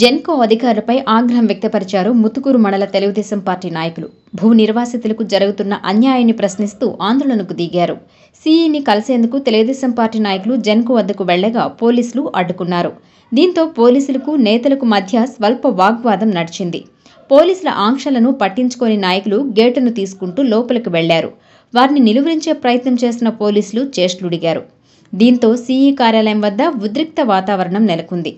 జెన్కో అధికారులపై ఆగ్రహం వ్యక్తపరిచారు ముత్తుకూరు మండల తెలుగుదేశం పార్టీ నాయకులు. భూ నిర్వాసితులకు జరుగుతున్న అన్యాయాన్ని ప్రశ్నిస్తూ ఆందోళనకు దిగారు. సీఈని కలిసేందుకు తెలుగుదేశం పార్టీ నాయకులు జెన్కో వద్దకు వెళ్లగా పోలీసులు అడ్డుకున్నారు. దీంతో పోలీసులకు నేతలకు మధ్య స్వల్ప వాగ్వాదం నడిచింది. పోలీసుల ఆంక్షలను పట్టించుకోని నాయకులు గేటును తీసుకుంటూ లోపలికి వెళ్లారు. వారిని నిలువరించే ప్రయత్నం చేసిన పోలీసులు చేష్టుడిగారు. దీంతో సీఈ కార్యాలయం వద్ద ఉద్రిక్త వాతావరణం నెలకొంది.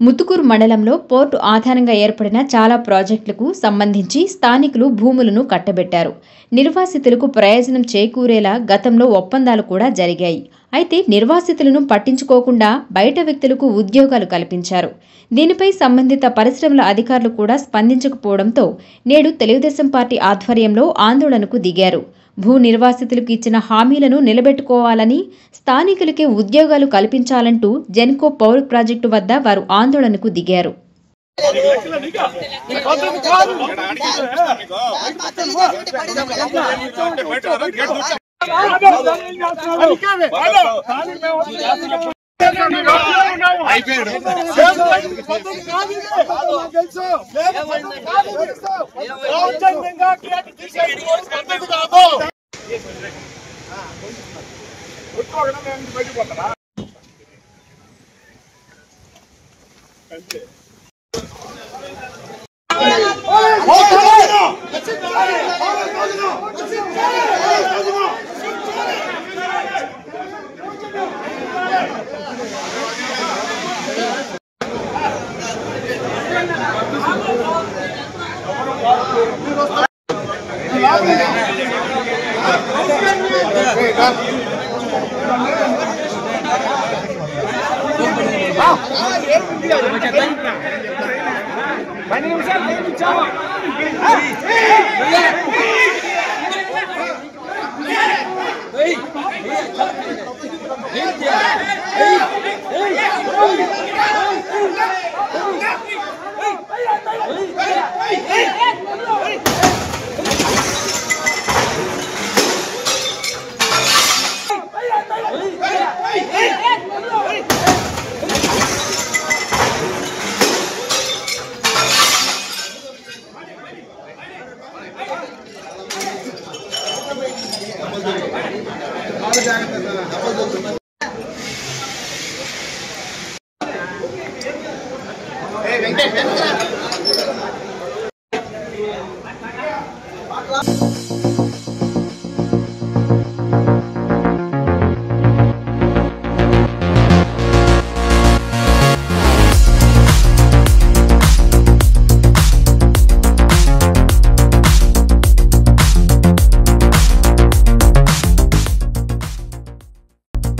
ముత్తుకూరు మండలంలో పోర్టు ఆధారంగా ఏర్పడిన చాలా ప్రాజెక్టులకు సంబంధించి స్థానికులు భూములను కట్టబెట్టారు. నిర్వాసితులకు ప్రయోజనం చేకూరేలా గతంలో ఒప్పందాలు కూడా జరిగాయి. అయితే నిర్వాసితులను పట్టించుకోకుండా బయట వ్యక్తులకు ఉద్యోగాలు కల్పించారు. దీనిపై సంబంధిత పరిశ్రమల అధికారులు కూడా స్పందించకపోవడంతో నేడు తెలుగుదేశం పార్టీ ఆధ్వర్యంలో ఆందోళనకు దిగారు. భూ నిర్వాసితులకు ఇచ్చిన హామీలను నిలబెట్టుకోవాలని, స్థానికులకే ఉద్యోగాలు కల్పించాలంటూ జెన్కో పౌర్ ప్రాజెక్టు వద్ద వారు ఆందోళనకు దిగారు. వెంకటేష్